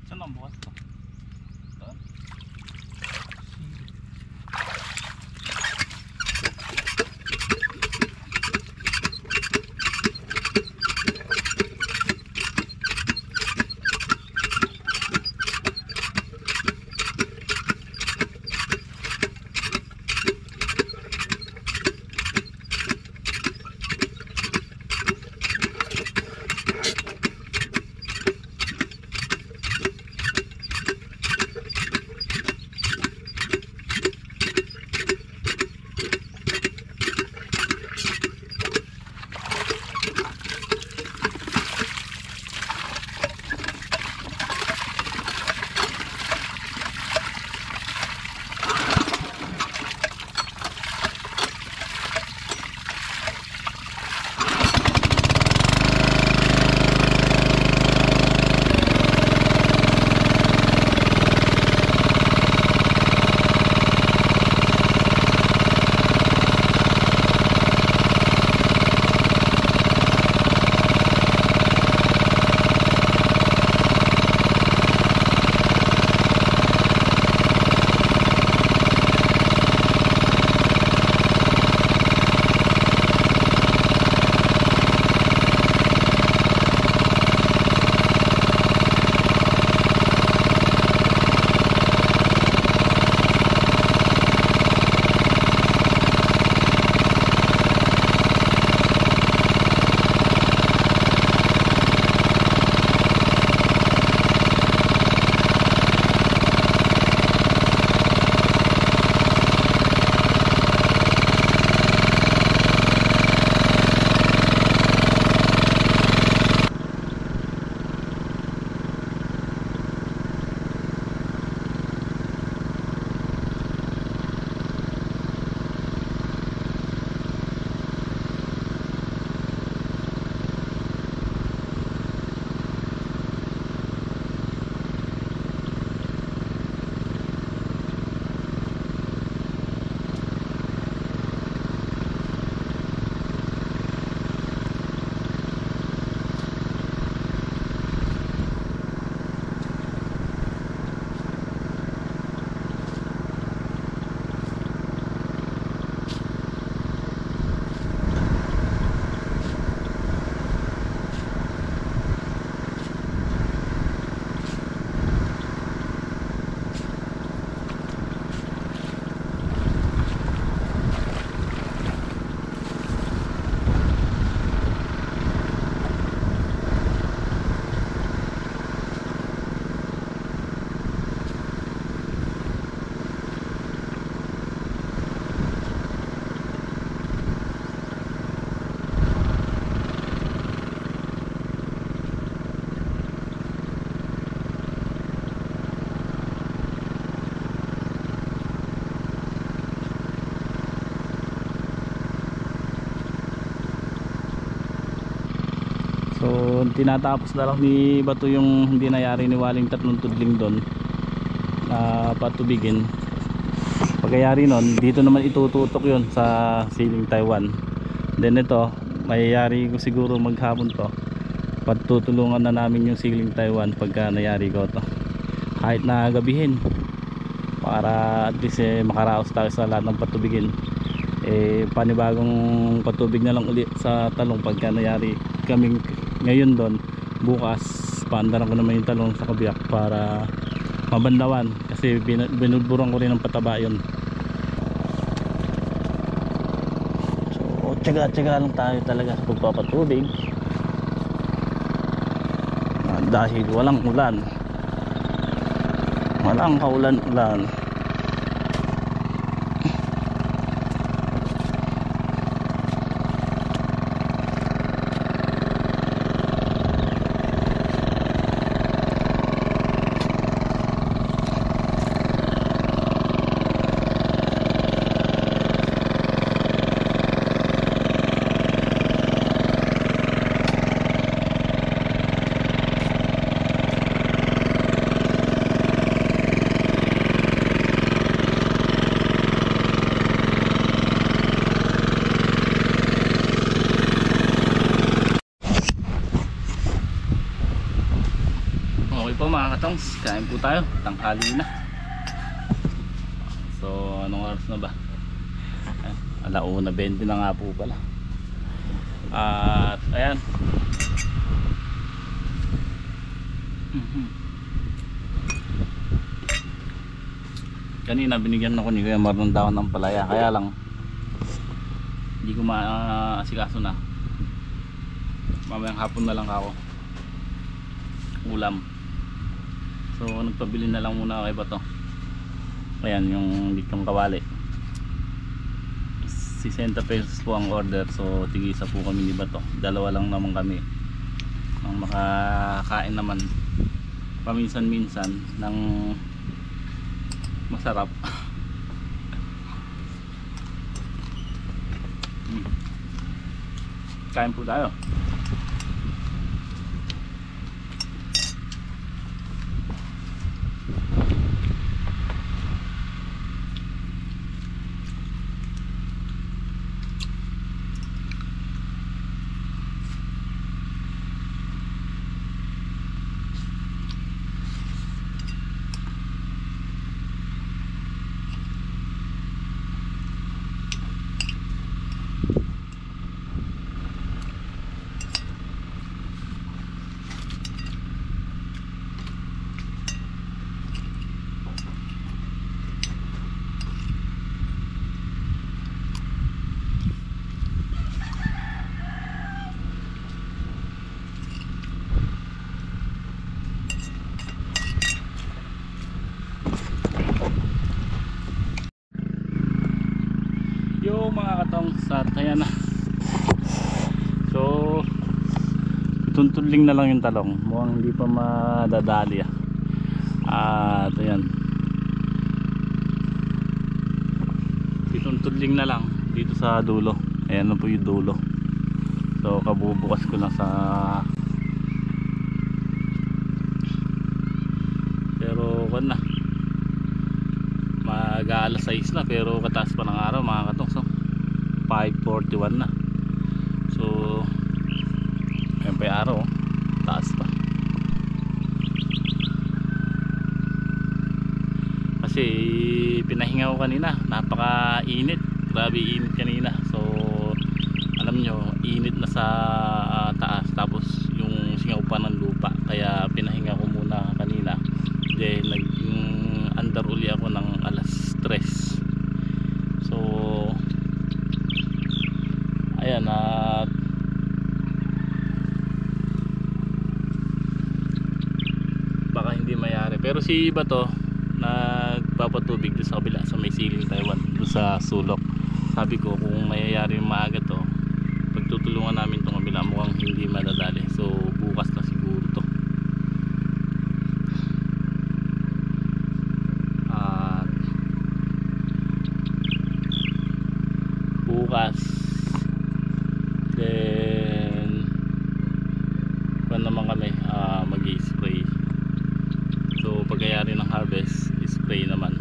Saan ang bukas to? Doon? So tinatapos na lang ni Bato yung hindi nayari ni Waling tatlong tudling doon na patubigin. Pagkayari nun, dito naman itututok yun sa siling Taiwan. Then ito, mayayari ko siguro maghapon to. Pagtutulungan na namin yung siling Taiwan pagka nayari ko to. Kahit na gabihin para at least makaraos tayo sa lahat ng patubigin. Panibagong patubig na lang ulit sa talong pagka nayari kaming ngayon doon. Bukas paandaran ko naman yung talong sa kabiyak para mabanlawan kasi binudburan ko rin ng pataba yun. So tsaga-tsaga lang tayo talaga sa pagpapatubig dahil walang ulan, walang kaulan-ulan. katongs, kain po tayo, tanghali na. So anong oras na ba? 1:20 na nga po pala. At ayan, kanina binigyan ako ni Kuya Mar ng dahon ng palaya, kaya lang hindi ko maasikaso na. Mamayang hapon na lang ako ulam. So nagpabili na lang muna kay Bato. Ayan yung litong kawali, 60 pesos po ang order. So tigisa po kami ni Bato, dalawa lang naman kami ang makakain naman paminsan-minsan ng masarap. Kain po tayo. Yung mga katong sa kaya na. So tuntudling na lang yung talong, mukhang hindi pa madadali at ayan, tuntudling na lang dito sa dulo. Ayan na po yung dulo. So kabubukas ko lang sa, pero kan na mag-aalas 6 na, pero kataas pa ng araw mga katong. So 5:41 na. So ayun pa yung araw, taas pa. Kasi pinahinga ko kanina, napaka-init, grabe init kanina. So alam nyo, init na sa taas, tapos yung singaw pa ng lupa, kaya pinahinga ko muna kanina. Then under uli ako ng alas 3. So ayan, at baka hindi mayari. Pero si Bato nagpapatubig doon sa kabila, sa may siling Taiwan, doon sa sulok. Sabi ko kung mayayari yung maaga to, pagtutulungan namin itong kabila, mukhang hindi madadali. So bukas na siguro to. Bukas then kung naman kami mag-i-spray. So pagkayari ng harvest, spray naman.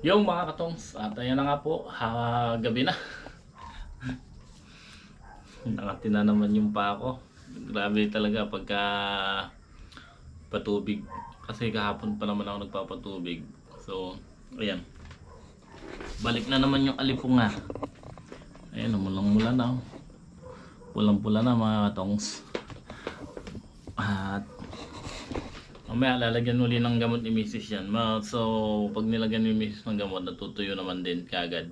Yung mga katongs, at ayan na nga po, gabi na. Nakatina naman yung pa ako. Grabe talaga pagka patubig. Kasi kahapon pa naman ako nagpapatubig. So, ayan. Balik na naman yung alipunga. Ayan, umulang-mula na. Pulang-pula na mga katongs. At mamaya lalagyan uli ng gamot ni Mrs. yan. So pag nilagyan ni Mrs. ng gamot, natutuyo naman din kagad.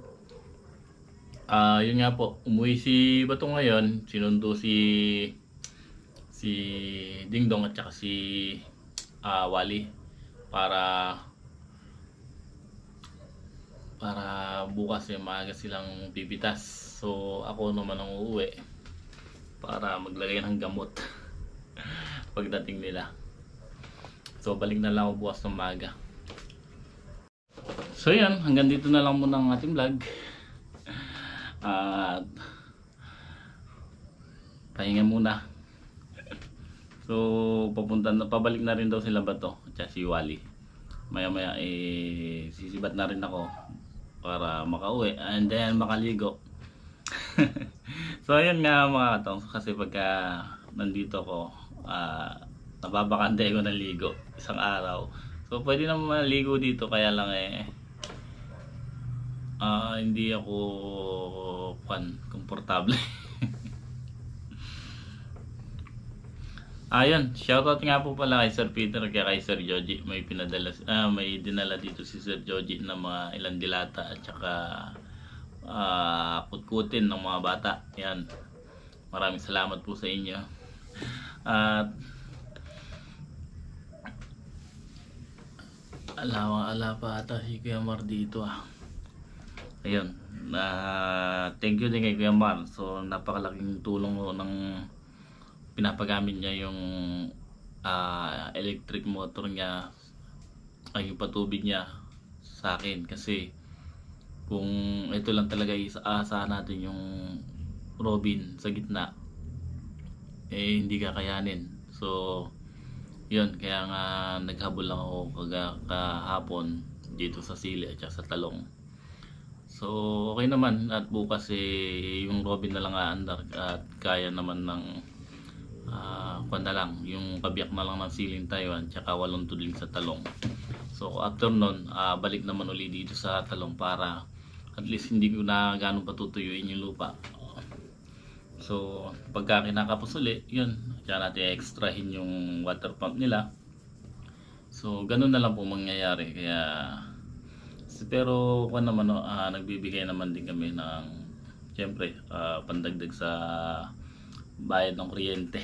Yun nga po, umuwi si Bato ngayon. Sinundo si Dingdong at saka si Wally para bukas maaga silang pipitas. So ako naman ang uuwi para maglagay ng gamot pagdating nila. So balik na lang ako bukas ng maga. So yan, hanggang dito na lang muna ang ating vlog. At pahinga muna. So pabalik na rin daw sila Bato at si Wally. Maya maya sisibat na rin ako para makauwi and then makaligo. So ayun nga mga katong, kasi pagka nandito ko nababakante ko ng ligo isang araw. So pwede naman maligo dito, kaya lang hindi ako komportable. Ayun, shoutout nga po pala kay Sir Peter kaya kay Sir Joji. May dinala dito si Sir Joji na mga ilang dilata at saka kutkutin ng mga bata. Yan. Maraming salamat po sa inyo. At ala pa ata si Kuya Mar dito Ayun. Thank you din kay Kuya Mar. So napakalaking tulong ng pinapagamit niya yung electric motor niya ay yung patubig niya sa akin, kasi kung ito lang talaga isaasahan natin yung Robin sa gitna hindi kakayanin. So yun, kaya nga naghabol lang ako kahapon dito sa sili at sa talong. So okay naman, at bukas yung Robin na lang aandar at kaya naman ng kwanda lang, yung kabiyak na lang ng siling Taiwan tsaka 8 tudling sa talong. So after nun, balik naman uli dito sa talong para at least hindi ko na ganun patutuyuin yung lupa. So pagka kinakapos uli, yun, kaya natin extrahin yung water pump nila. So ganun na lang po mangyayari. Kaya pero kung naman nagbibigay naman din kami ng siyempre pandagdag sa bayad ng kuryente.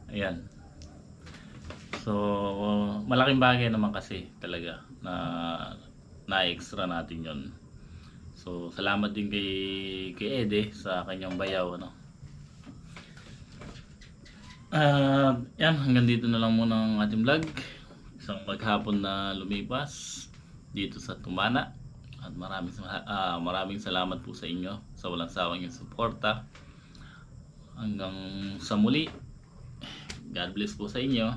Ayan. So malaking bagay naman kasi talaga na extra natin yon. So salamat din kay Ede sa kanyang bayaw yan, hanggang dito na lang muna ang ating vlog. Isang maghapon na lumipas dito sa Tumana. At maraming salamat po sa inyo sa walang sawang yung suporta. Hanggang sa muli. God bless po sa inyo.